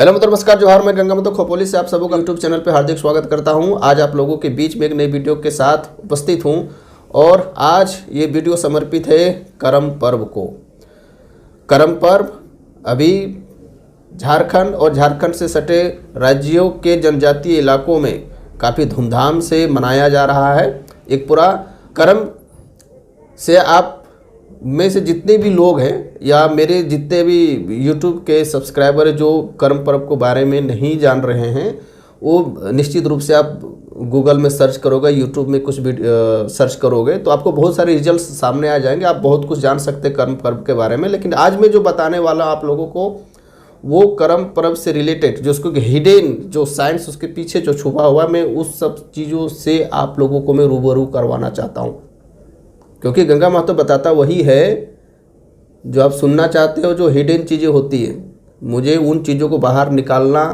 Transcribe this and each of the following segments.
Hello मित्रों, नमस्कार, जोहार। मैं गंगा मतो खोपोली से आप सबों का यूट्यूब चैनल पे हार्दिक स्वागत करता हूं। आज आप लोगों के बीच में एक नई वीडियो के साथ उपस्थित हूं और आज ये वीडियो समर्पित है करम पर्व को। करम पर्व अभी झारखंड और झारखंड से सटे राज्यों के जनजातीय इलाकों में काफ़ी धूमधाम से मनाया जा रहा है। एक पूरा करम से आप में से जितने भी लोग हैं या मेरे जितने भी YouTube के सब्सक्राइबर जो करम पर्व के बारे में नहीं जान रहे हैं, वो निश्चित रूप से आप गूगल में सर्च करोगे, YouTube में कुछ भी सर्च करोगे तो आपको बहुत सारे रिजल्ट्स सामने आ जाएंगे। आप बहुत कुछ जान सकते हैं करम पर्व के बारे में। लेकिन आज मैं जो बताने वाला आप लोगों को वो करम पर्व से रिलेटेड जो उसको हिडन जो साइंस उसके पीछे जो छुपा हुआ, मैं उस सब चीज़ों से आप लोगों को मैं रूबरू करवाना चाहता हूँ, क्योंकि गंगा महतो बताता वही है जो आप सुनना चाहते हो। जो हिडन चीज़ें होती है, मुझे उन चीज़ों को बाहर निकालना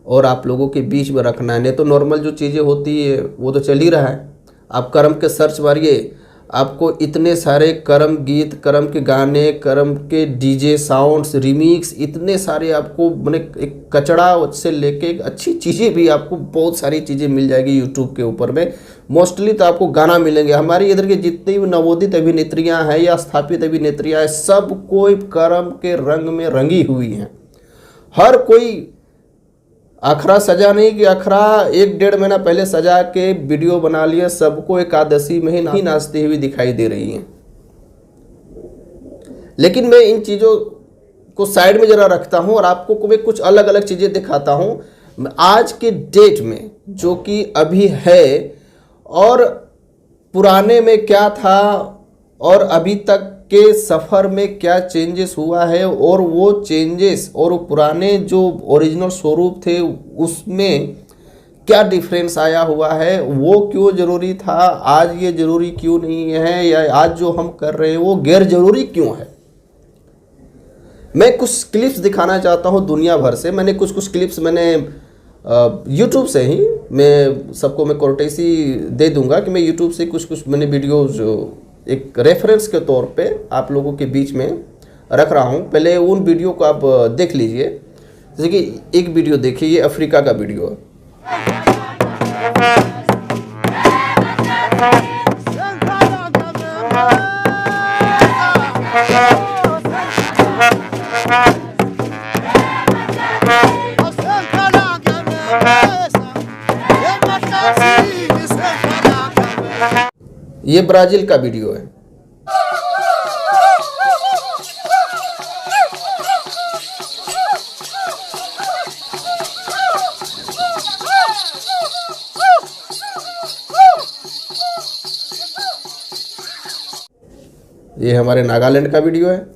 और आप लोगों के बीच में रखना है। नहीं तो नॉर्मल जो चीज़ें होती है वो तो चल ही रहा है। आप करम के सर्च मारिए, आपको इतने सारे करम गीत, करम के गाने, करम के डीजे साउंड्स, रिमिक्स, इतने सारे आपको मैंने एक कचड़ा से लेके एक अच्छी चीज़ें भी आपको बहुत सारी चीज़ें मिल जाएगी यूट्यूब के ऊपर में। मोस्टली तो आपको गाना मिलेंगे। हमारी इधर के जितनी भी नवोदित अभिनेत्रियां हैं या स्थापित अभिनेत्रियां हैं, सब कोई करम के रंग में रंगी हुई हैं। हर कोई अखरा सजा नहीं कि अखरा 1-1.5 महीना पहले सजा के वीडियो बना लिया, सबको एकादशी में ही नाचती हुई दिखाई दे रही हैं। लेकिन मैं इन चीज़ों को साइड में जरा रखता हूं और आपको मैं कुछ अलग अलग चीज़ें दिखाता हूं आज के डेट में, जो कि अभी है और पुराने में क्या था और अभी तक के सफ़र में क्या चेंजेस हुआ है, और वो चेंजेस और पुराने जो ओरिजिनल स्वरूप थे उसमें क्या डिफरेंस आया हुआ है, वो क्यों ज़रूरी था, आज ये ज़रूरी क्यों नहीं है, या आज जो हम कर रहे हैं वो गैर ज़रूरी क्यों है। मैं कुछ क्लिप्स दिखाना चाहता हूँ दुनिया भर से। मैंने कुछ क्लिप्स मैंने यूट्यूब से ही, मैं सबको मैं कोर्टेसी दे दूंगा कि मैं यूट्यूब से कुछ मैंने वीडियोज़ एक रेफरेंस के तौर पे आप लोगों के बीच में रख रहा हूं। पहले उन वीडियो को आप देख लीजिए। जैसे कि एक वीडियो देखिए, ये अफ्रीका का वीडियो है। ये ब्राज़ील का वीडियो है। ये हमारे नागालैंड का वीडियो है।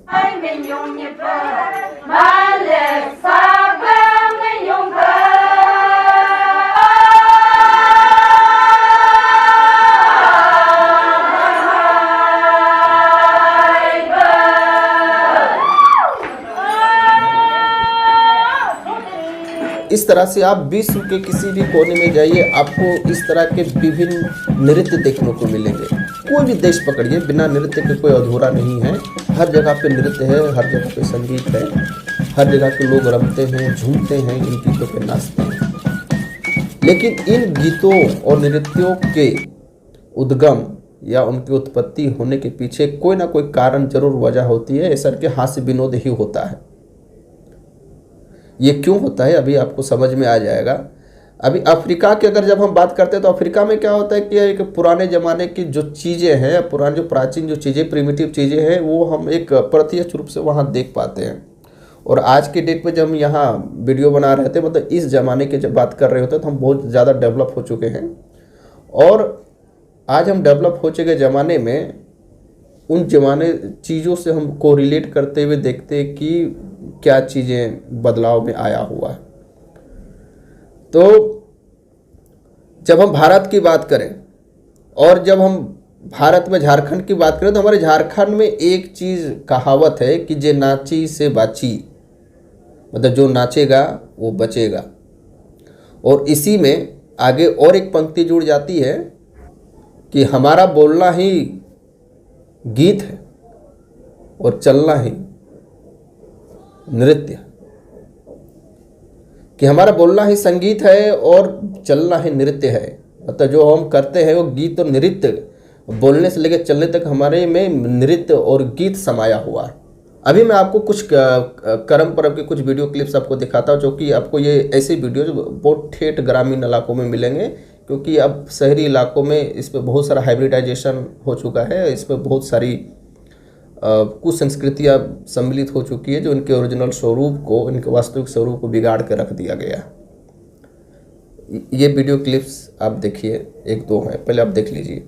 इस तरह से आप विश्व के किसी भी कोने में जाइए, आपको इस तरह के विभिन्न नृत्य देखने को मिलेंगे। कोई भी देश पकड़िए, बिना नृत्य के कोई अधूरा नहीं है। हर जगह पे नृत्य है, हर जगह पे संगीत है, हर जगह के लोग रमते हैं, झूमते हैं, इन गीतों पे नाचते हैं। लेकिन इन गीतों और नृत्यों के उद्गम या उनकी उत्पत्ति होने के पीछे कोई ना कोई कारण जरूर वजह होती है। सर के हास्य विनोद ही होता है। ये क्यों होता है अभी आपको समझ में आ जाएगा। अभी अफ्रीका की अगर जब हम बात करते हैं तो अफ्रीका में क्या होता है कि एक पुराने ज़माने की जो चीज़ें हैं, पुराने जो प्राचीन जो चीज़ें, प्रिमिटिव चीज़ें हैं, वो हम एक प्रत्यक्ष रूप से वहाँ देख पाते हैं। और आज के डेट में जब हम यहाँ वीडियो बना रहे थे, मतलब इस ज़माने की जब बात कर रहे होते तो हम बहुत ज़्यादा डेवलप हो चुके हैं। और आज हम डेवलप हो चुके ज़माने में उन जमाने चीज़ों से हम कोरिलेट करते हुए देखते हैं कि क्या चीज़ें बदलाव में आया हुआ है। तो जब हम भारत की बात करें और जब हम भारत में झारखंड की बात करें तो हमारे झारखंड में एक चीज़ कहावत है कि जे नाची से बाची, मतलब जो नाचेगा वो बचेगा। और इसी में आगे और एक पंक्ति जुड़ जाती है कि हमारा बोलना ही गीत है और चलना ही नृत्य। कि हमारा बोलना ही संगीत है और चलना ही नृत्य है। मतलब जो हम करते हैं वो गीत और नृत्य, बोलने से लेकर चलने तक हमारे में नृत्य और गीत समाया हुआ है। अभी मैं आपको कुछ करम पर्व के कुछ वीडियो क्लिप्स आपको दिखाता हूँ, जो कि आपको ये ऐसे वीडियो बहुत ठेठ ग्रामीण इलाकों में मिलेंगे, क्योंकि अब शहरी इलाकों में इस पर बहुत सारा हाइब्रिडाइजेशन हो चुका है। इस पर बहुत सारी कुछ संस्कृतियाँ सम्मिलित हो चुकी है, जो इनके ओरिजिनल स्वरूप को, इनके वास्तविक स्वरूप को बिगाड़ के रख दिया गया। ये वीडियो क्लिप्स आप देखिए, एक दो हैं, पहले आप देख लीजिए।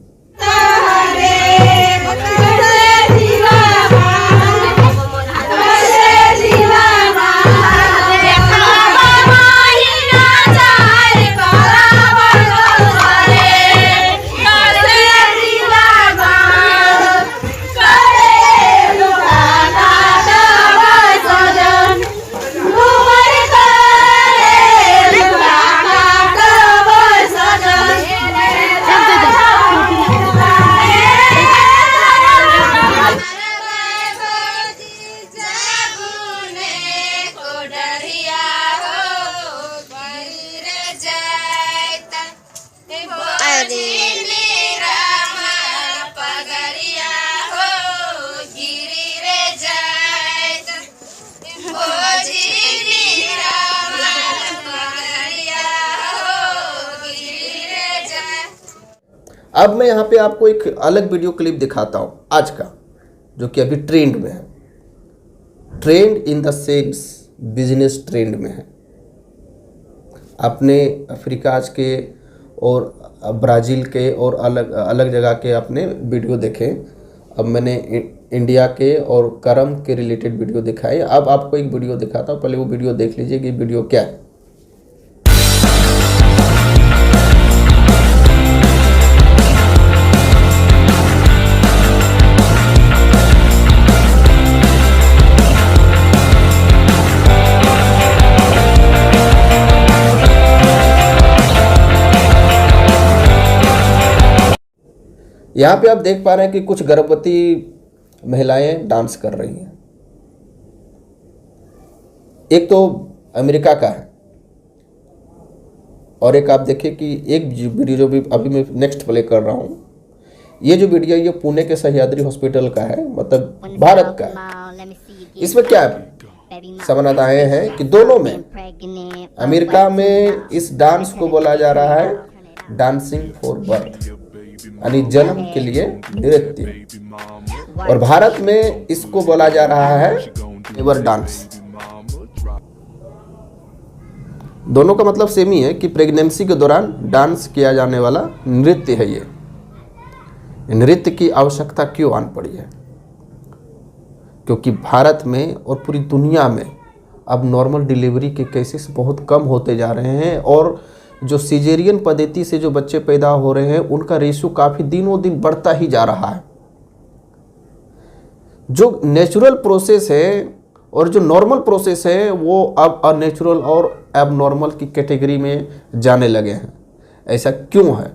अब मैं यहाँ पे आपको एक अलग वीडियो क्लिप दिखाता हूँ आज का, जो कि अभी ट्रेंड में है। Trend in the sales, business trend में है। आपने अफ्रीका के और ब्राज़ील के और अलग अलग जगह के आपने वीडियो देखे। अब मैंने इंडिया के और करम के रिलेटेड वीडियो दिखाए। अब आपको एक वीडियो दिखाता हूँ, पहले वो वीडियो देख लीजिए कि वीडियो क्या है। यहाँ पे आप देख पा रहे हैं कि कुछ गर्भवती महिलाएं डांस कर रही हैं। एक तो अमेरिका का है, और एक आप देखिए कि एक वीडियो जो भी अभी मैं नेक्स्ट प्ले कर रहा हूँ, ये जो वीडियो ये पुणे के सह्याद्री हॉस्पिटल का है, मतलब भारत का है। इसमें क्या समानताएं हैं कि दोनों में, अमेरिका में इस डांस को बोला जा रहा है डांसिंग फॉर बर्थ, यानी जन्म के लिए नृत्य, और भारत में इसको बोला जा रहा है लेबर डांस। दोनों का मतलब सेम ही है कि प्रेगनेंसी के दौरान डांस किया जाने वाला नृत्य है। ये नृत्य की आवश्यकता क्यों आन पड़ी है? क्योंकि भारत में और पूरी दुनिया में अब नॉर्मल डिलीवरी के केसेस बहुत कम होते जा रहे हैं, और जो सिजेरियन पद्धति से जो बच्चे पैदा हो रहे हैं उनका रेशियो काफ़ी दिनों दिन बढ़ता ही जा रहा है। जो नेचुरल प्रोसेस है और जो नॉर्मल प्रोसेस है वो अब अननेचुरल और एबनॉर्मल की कैटेगरी में जाने लगे हैं। ऐसा क्यों है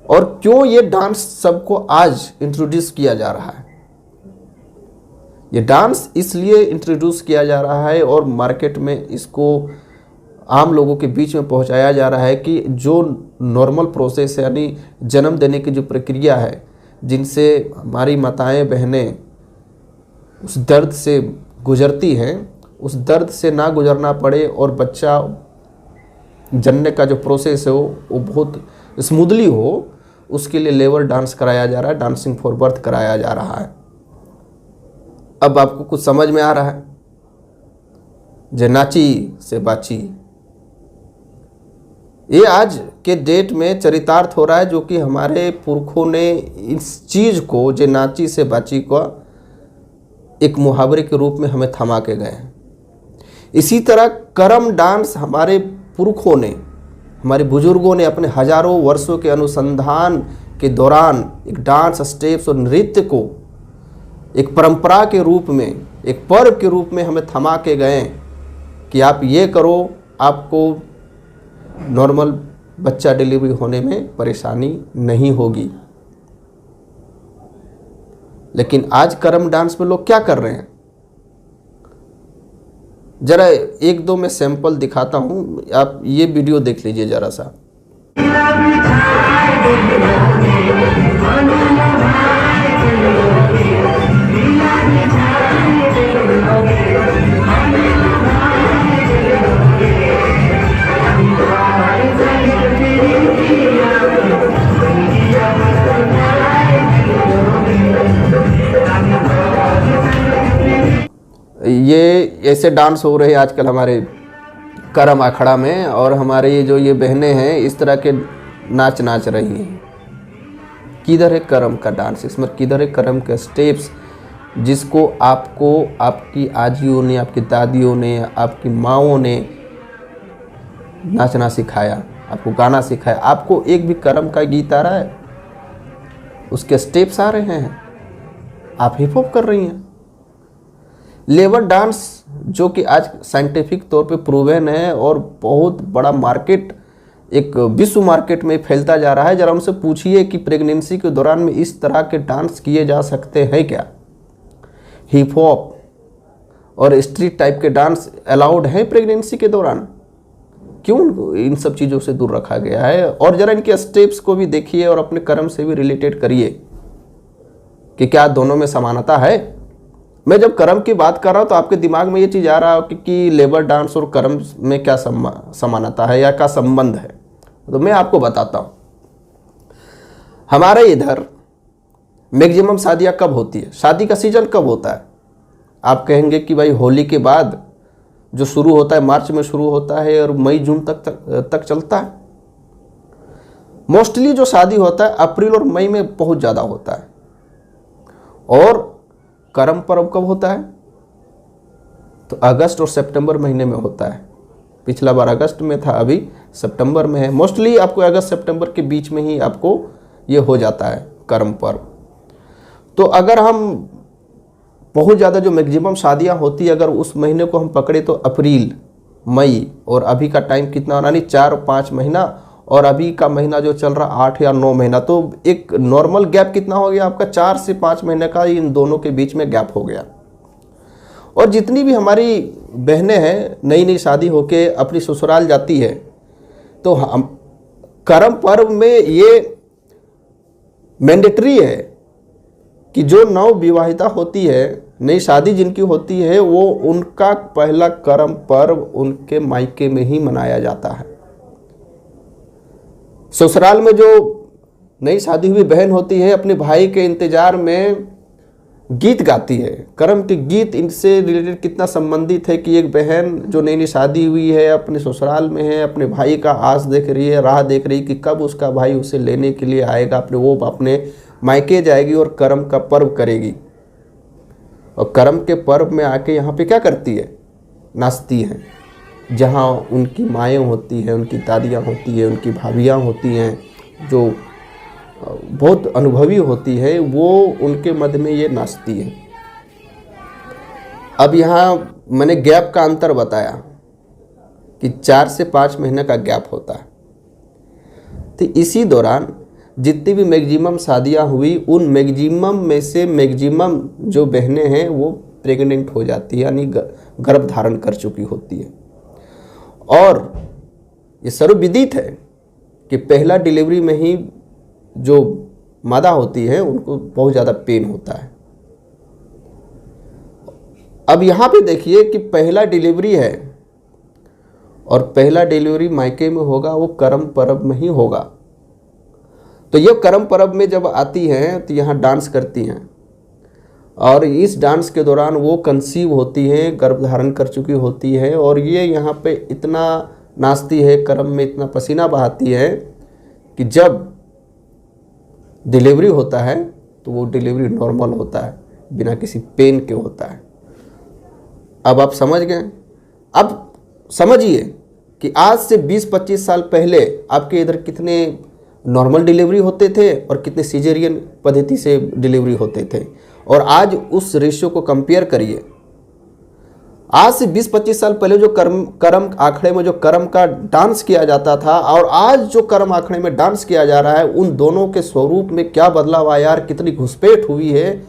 और क्यों ये डांस सबको आज इंट्रोड्यूस किया जा रहा है? ये डांस इसलिए इंट्रोड्यूस किया जा रहा है और मार्केट में इसको आम लोगों के बीच में पहुंचाया जा रहा है कि जो नॉर्मल प्रोसेस है, यानी जन्म देने की जो प्रक्रिया है, जिनसे हमारी माताएं बहनें उस दर्द से गुजरती हैं, उस दर्द से ना गुजरना पड़े और बच्चा जनने का जो प्रोसेस है वो बहुत स्मूथली हो, उसके लिए लेबर डांस कराया जा रहा है, डांसिंग फॉर बर्थ कराया जा रहा है। अब आपको कुछ समझ में आ रहा है? जे नाची से बाची, ये आज के डेट में चरितार्थ हो रहा है, जो कि हमारे पुरखों ने इस चीज़ को, जे नाची से बाची को, एक मुहावरे के रूप में हमें थमा के गए हैं। इसी तरह करम डांस हमारे पुरखों ने, हमारे बुजुर्गों ने अपने हजारों वर्षों के अनुसंधान के दौरान एक डांस, स्टेप्स और नृत्य को एक परंपरा के रूप में, एक पर्व के रूप में हमें थमा के गए कि आप ये करो, आपको नॉर्मल बच्चा डिलीवरी होने में परेशानी नहीं होगी। लेकिन आज करम डांस में लोग क्या कर रहे हैं? ज़रा एक दो मैं सैंपल दिखाता हूँ, आप ये वीडियो देख लीजिए ज़रा सा। ये ऐसे डांस हो रहे हैं आजकल हमारे करम अखाड़ा में, और हमारे ये जो ये बहनें हैं इस तरह के नाच रही हैं। किधर है करम का डांस, इसमें किधर है करम के स्टेप्स, जिसको आपको आपकी आजियों ने, आपकी दादियों ने, आपकी माँओं ने नाचना सिखाया, आपको गाना सिखाया। आपको एक भी करम का गीत आ रहा है, उसके स्टेप्स आ रहे हैं, आप हिप हॉप कर रही हैं। लेबर डांस जो कि आज साइंटिफिक तौर पे प्रूवन है और बहुत बड़ा मार्केट, एक विश्व मार्केट में फैलता जा रहा है। जरा उनसे पूछिए कि प्रेगनेंसी के दौरान में इस तरह के डांस किए जा सकते हैं क्या? हिप हॉप और स्ट्रीट टाइप के डांस अलाउड हैं प्रेगनेंसी के दौरान? क्यों इन सब चीज़ों से दूर रखा गया है? और ज़रा इनके स्टेप्स को भी देखिए और अपने कर्म से भी रिलेटेड करिए कि क्या दोनों में समानता है। मैं जब कर्म की बात कर रहा हूँ तो आपके दिमाग में ये चीज़ आ रहा है कि लेबर डांस और कर्म में क्या समानता है या क्या संबंध है। तो मैं आपको बताता हूँ। हमारे इधर मैक्सिमम शादियाँ कब होती है, शादी का सीजन कब होता है? आप कहेंगे कि भाई होली के बाद जो शुरू होता है, मार्च में शुरू होता है और मई जून तक चलता है। मोस्टली जो शादी होता है अप्रैल और मई में बहुत ज़्यादा होता है। और करम पर्व कब होता है? तो अगस्त और सितंबर महीने में होता है। पिछला बार अगस्त में था, अभी सितंबर में है। मोस्टली आपको अगस्त सितंबर के बीच में ही आपको ये हो जाता है करम पर्व। तो अगर हम बहुत ज़्यादा जो मैक्सिमम शादियां होती है, अगर उस महीने को हम पकड़े तो अप्रैल, मई और अभी का टाइम कितना यानी 4-5 महीना, और अभी का महीना जो चल रहा 8 या 9 महीना, तो एक नॉर्मल गैप कितना हो गया आपका? 4 से 5 महीने का इन दोनों के बीच में गैप हो गया। और जितनी भी हमारी बहनें हैं नई नई शादी होके अपनी ससुराल जाती है, तो हम करम पर्व में ये मैंडेटरी है कि जो नव विवाहिता होती है, नई शादी जिनकी होती है, वो उनका पहला करम पर्व उनके मायके में ही मनाया जाता है। ससुराल में जो नई शादी हुई बहन होती है अपने भाई के इंतजार में गीत गाती है। करम के गीत इनसे रिलेटेड कितना संबंधित है कि एक बहन जो नई नई शादी हुई है, अपने ससुराल में है, अपने भाई का आस देख रही है, राह देख रही है कि कब उसका भाई उसे लेने के लिए आएगा, वो अपने मायके जाएगी और करम का पर्व करेगी। और करम के पर्व में आके यहाँ पे क्या करती है? नाचती हैं। जहाँ उनकी माएँ होती हैं, उनकी दादियाँ होती हैं, उनकी भाभियाँ होती हैं, जो बहुत अनुभवी होती है, वो उनके मध्य में ये नाचती है। अब यहाँ मैंने गैप का अंतर बताया कि 4 से 5 महीने का गैप होता है। तो इसी दौरान जितनी भी मैक्सिमम शादियाँ हुई, उन मैक्सिमम में से मैक्सिमम जो बहनें हैं वो प्रेग्नेंट हो जाती है, यानी गर्भ धारण कर चुकी होती है। और ये सर्वविदित है कि पहला डिलीवरी में ही जो मादा होती है उनको बहुत ज़्यादा पेन होता है। अब यहाँ पे देखिए कि पहला डिलीवरी है और पहला डिलीवरी मायके में होगा, वो करम पर्व में ही होगा। तो ये करम पर्व में जब आती हैं तो यहाँ डांस करती हैं, और इस डांस के दौरान वो कंसीव होती हैं, गर्भ धारण कर चुकी होती है, और ये यहाँ पे इतना नाचती है, करम में इतना पसीना बहाती है कि जब डिलीवरी होता है तो वो डिलीवरी नॉर्मल होता है, बिना किसी पेन के होता है। अब आप समझ गए? अब समझिए कि आज से 20-25 साल पहले आपके इधर कितने नॉर्मल डिलीवरी होते थे और कितने सिजेरियन पद्धति से डिलीवरी होते थे, और आज उस रेशियो को कंपेयर करिए। आज से 20-25 साल पहले जो करम आखड़े में जो करम का डांस किया जाता था और आज जो करम आखड़े में डांस किया जा रहा है, उन दोनों के स्वरूप में क्या बदलाव आया यार, कितनी घुसपैठ हुई है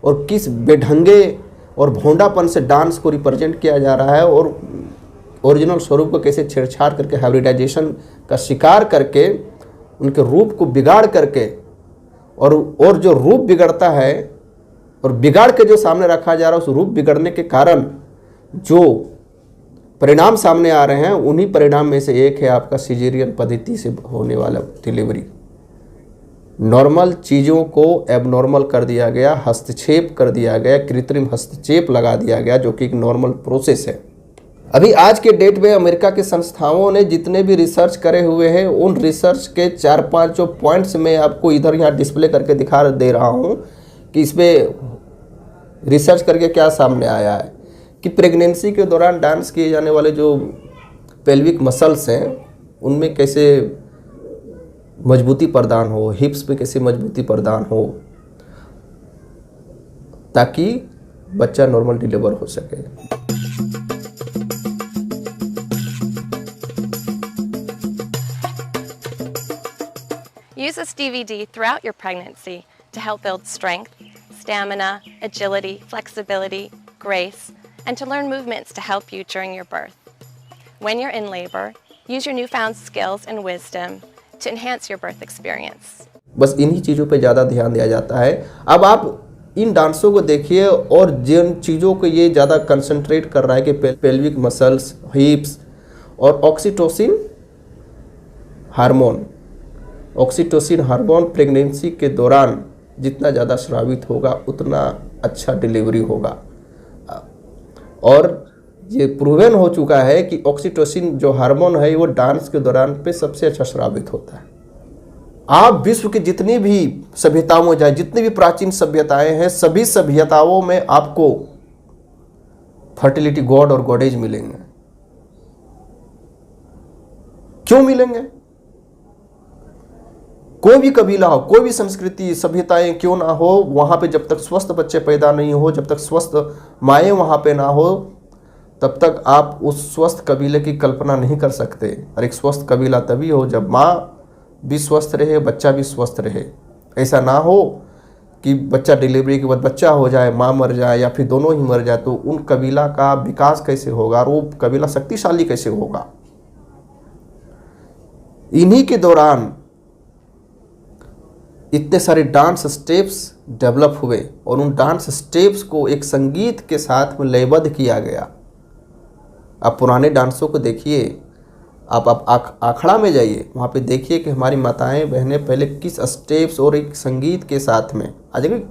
और किस बेढंगे और भोंडापन से डांस को रिप्रेजेंट किया जा रहा है, और ओरिजिनल स्वरूप को कैसे छेड़छाड़ करके हाइब्रिडाइजेशन का शिकार करके उनके रूप को बिगाड़ करके, और जो रूप बिगड़ता है और बिगाड़ के जो सामने रखा जा रहा है, उस रूप बिगड़ने के कारण जो परिणाम सामने आ रहे हैं, उन्हीं परिणाम में से एक है आपका सिजेरियन पद्धति से होने वाला डिलीवरी। नॉर्मल चीज़ों को एबनॉर्मल कर दिया गया, हस्तक्षेप कर दिया गया, कृत्रिम हस्तक्षेप लगा दिया गया, जो कि एक नॉर्मल प्रोसेस है। अभी आज के डेट में अमेरिका के संस्थाओं ने जितने भी रिसर्च करे हुए हैं, उन रिसर्च के 4-5 जो पॉइंट्स मैं आपको इधर यहाँ डिस्प्ले करके दिखा दे रहा हूँ कि इसमें रिसर्च करके क्या सामने आया है कि प्रेगनेंसी के दौरान डांस किए जाने वाले जो पेल्विक मसल्स हैं, उनमें कैसे मजबूती प्रदान हो, हिप्स पे कैसे मजबूती प्रदान हो, ताकि बच्चा नॉर्मल डिलीवर हो सके। Use this DVD throughout your pregnancy to help build strength, stamina, agility, flexibility, grace, and to learn movements to help you during your birth. When you're in labor, use your newfound skills and wisdom to enhance your birth experience. बस इन्हीं चीज़ों पे ज़्यादा ध्यान दिया जाता है। अब आप इन डांसों को देखिए, और जिन चीज़ों को ये ज़्यादा कंसंट्रेट कर रहा है कि पेल्विक मसल्स, हिप्स और oxytocin hormone. Oxytocin hormone pregnancy के दौरान जितना ज़्यादा स्रावित होगा, उतना अच्छा डिलीवरी होगा। और ये प्रूवन हो चुका है कि ऑक्सीटोसिन जो हार्मोन है, वो डांस के दौरान पे सबसे अच्छा स्रावित होता है। आप विश्व की जितनी भी सभ्यताओं में जाए, जितनी भी प्राचीन सभ्यताएं हैं, सभी सभ्यताओं में आपको फर्टिलिटी गॉड और गॉडेज मिलेंगे। क्यों मिलेंगे? कोई भी कबीला हो, कोई भी संस्कृति, सभ्यताएं क्यों ना हो, वहाँ पे जब तक स्वस्थ बच्चे पैदा नहीं हो, जब तक स्वस्थ माएँ वहाँ पे ना हो, तब तक आप उस स्वस्थ कबीले की कल्पना नहीं कर सकते। और एक स्वस्थ कबीला तभी हो जब माँ भी स्वस्थ रहे, बच्चा भी स्वस्थ रहे। ऐसा ना हो कि बच्चा डिलीवरी के बाद बच्चा हो जाए, माँ मर जाए या फिर दोनों ही मर जाए, तो उन कबीला का विकास कैसे होगा और वो कबीला शक्तिशाली कैसे होगा। इन्हीं के दौरान इतने सारे डांस स्टेप्स डेवलप हुए, और उन डांस स्टेप्स को एक संगीत के साथ में लयबद्ध किया गया। आप पुराने डांसों को देखिए, आप आखड़ा में जाइए, वहाँ पे देखिए कि हमारी माताएं बहनें पहले किस स्टेप्स और एक संगीत के साथ में।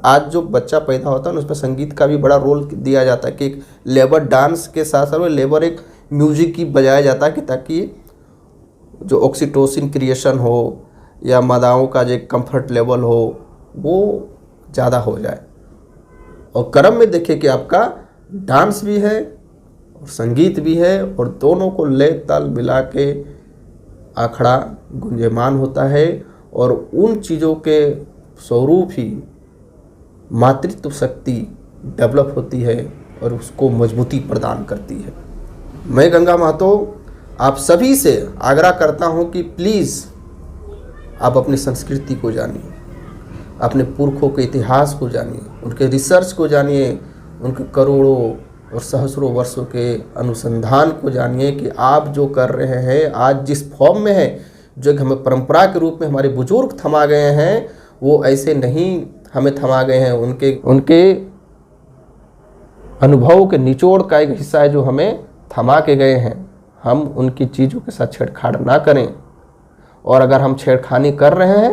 आज जो बच्चा पैदा होता है ना, उसमें संगीत का भी बड़ा रोल दिया जाता है कि एक लेबर डांस के साथ साथ में लेबर एक म्यूजिक की बजाया जाता है कि ताकि जो ऑक्सीटोसिन क्रिएशन हो या मादाओं का जो कंफर्ट लेवल हो, वो ज़्यादा हो जाए। और क्रम में देखिए कि आपका डांस भी है और संगीत भी है, और दोनों को लय ताल मिला के आखड़ा गुंजयमान होता है, और उन चीज़ों के स्वरूप ही मातृत्व शक्ति डेवलप होती है और उसको मजबूती प्रदान करती है। मैं गंगा महतो आप सभी से आग्रह करता हूँ कि प्लीज़ आप अपनी संस्कृति को जानिए, अपने पुरखों के इतिहास को जानिए, उनके रिसर्च को जानिए, उनके करोड़ों और सहस्रों वर्षों के अनुसंधान को जानिए कि आप जो कर रहे हैं आज जिस फॉर्म में है, जो हमें परंपरा के रूप में हमारे बुजुर्ग थमा गए हैं, वो ऐसे नहीं हमें थमा गए हैं। उनके अनुभव के निचोड़ का एक हिस्सा है जो हमें थमा के गए हैं। हम उनकी चीज़ों के साथ छेड़छाड़ ना करें, और अगर हम छेड़खानी कर रहे हैं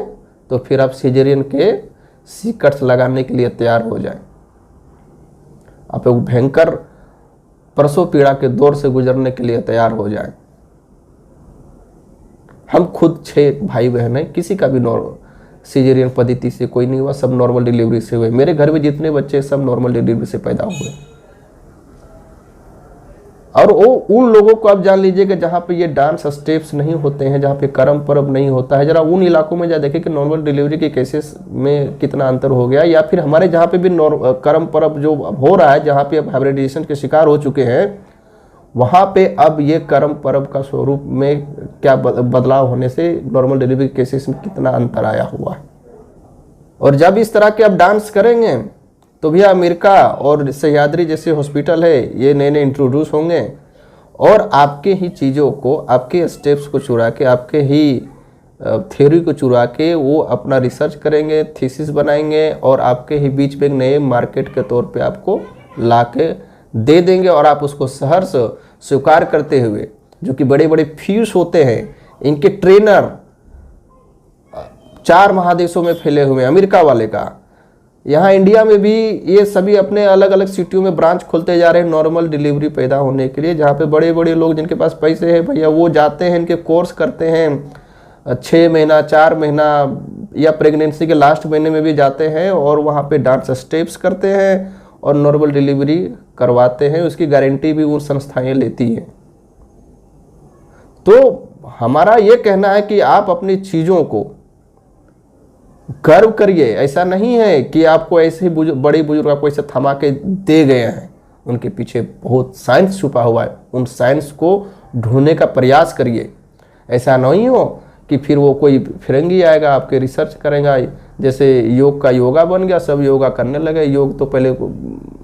तो फिर आप सिजेरियन के सीकट्स लगाने के लिए तैयार हो जाएं। आप एक भयंकर प्रसव पीड़ा के दौर से गुजरने के लिए तैयार हो जाएं। हम खुद 6 भाई बहन हैं, किसी का भी सिजेरियन पद्धति से कोई नहीं हुआ, सब नॉर्मल डिलीवरी से हुए। मेरे घर में जितने बच्चे सब नॉर्मल डिलीवरी से पैदा हुए। और वो उन लोगों को आप जान लीजिए कि जहाँ पे ये डांस स्टेप्स नहीं होते हैं, जहाँ पे कर्म पर्व नहीं होता है, जरा उन इलाकों में जा देखें कि नॉर्मल डिलीवरी के केसेस में कितना अंतर हो गया। या फिर हमारे जहाँ पे भी कर्म पर्व जो हो रहा है, जहाँ पे अब हाइब्रिडाइजेशन के शिकार हो चुके हैं, वहाँ पे अब ये कर्म पर्व का स्वरूप में क्या बदलाव होने से नॉर्मल डिलीवरी केसेस में कितना अंतर आया हुआ है। और जब इस तरह के आप डांस करेंगे तो भैया अमेरिका और सह्याद्री जैसे हॉस्पिटल है, ये नए नए इंट्रोड्यूस होंगे और आपके ही चीज़ों को, आपके स्टेप्स को चुरा के, आपके ही थ्योरी को चुरा के वो अपना रिसर्च करेंगे, थीसिस बनाएंगे और आपके ही बीच में एक नए मार्केट के तौर पे आपको ला के दे देंगे और आप उसको सहर्ष स्वीकार करते हुए, जो कि बड़े बड़े फीस होते हैं, इनके ट्रेनर 4 महादेशों में फैले हुए हैं, अमेरिका वाले का, यहाँ इंडिया में भी ये सभी अपने अलग अलग सिटियों में ब्रांच खोलते जा रहे हैं नॉर्मल डिलीवरी पैदा होने के लिए, जहाँ पे बड़े बड़े लोग जिनके पास पैसे हैं भैया वो जाते हैं, इनके कोर्स करते हैं 6 महीना 4 महीना या प्रेगनेंसी के लास्ट महीने में भी जाते हैं और वहाँ पे डांस स्टेप्स करते हैं और नॉर्मल डिलीवरी करवाते हैं। उसकी गारंटी भी वो संस्थाएं लेती हैं। तो हमारा ये कहना है कि आप अपनी चीज़ों को गर्व करिए। ऐसा नहीं है कि आपको ऐसे ही बड़े बुजुर्ग आपको ऐसे थमा के दे गए हैं, उनके पीछे बहुत साइंस छुपा हुआ है, उन साइंस को ढूंढने का प्रयास करिए। ऐसा नहीं हो कि फिर वो कोई फिरंगी आएगा आपके रिसर्च करेगा, जैसे योग का योगा बन गया, सब योगा करने लगे। योग तो पहले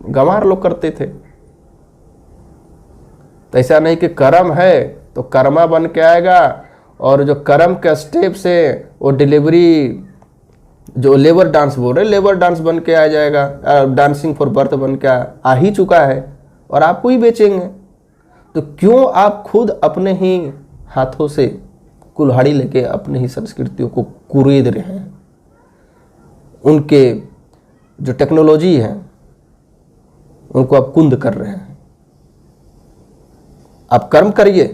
गंवार लोग करते थे। तो ऐसा नहीं कि कर्म है तो कर्मा बन के आएगा और जो कर्म का स्टेप्स है वो डिलीवरी, जो लेबर डांस बोल रहे, लेबर डांस बन के आ जाएगा, डांसिंग फॉर बर्थ बन के आ ही चुका है और आपको ही बेचेंगे। तो क्यों आप खुद अपने ही हाथों से कुल्हाड़ी लेके अपने ही संस्कृतियों को कुरेद रहे हैं? उनके जो टेक्नोलॉजी है उनको आप कुंद कर रहे हैं। आप कर्म करिए,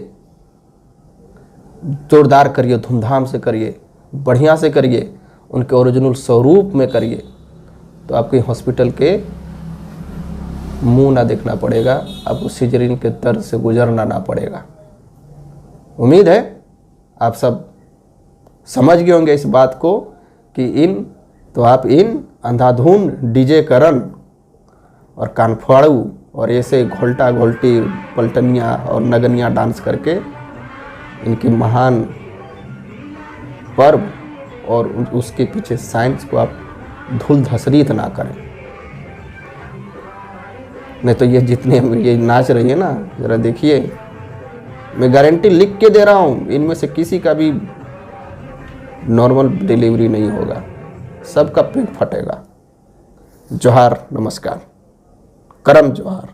जोरदार करिए, धूमधाम से करिए, बढ़िया से करिए, उनके ओरिजिनल स्वरूप में करिए, तो आपके हॉस्पिटल के मुंह ना देखना पड़ेगा, आपको सिजरिन के दर्द से गुजरना ना पड़ेगा। उम्मीद है आप सब समझ गए होंगे इस बात को कि आप इन अंधाधुन डीजे करण और कानफाड़ू और ऐसे घोल्टा घोल्टी पलटनिया और नगनिया डांस करके इनके महान पर्व और उसके पीछे साइंस को आप धूल धसरीत ना करें। नहीं तो ये जितने ये नाच रही है ना, ज़रा देखिए, मैं गारंटी लिख के दे रहा हूँ, इनमें से किसी का भी नॉर्मल डिलीवरी नहीं होगा, सबका पेट फटेगा। जोहार, नमस्कार, करम जोहार।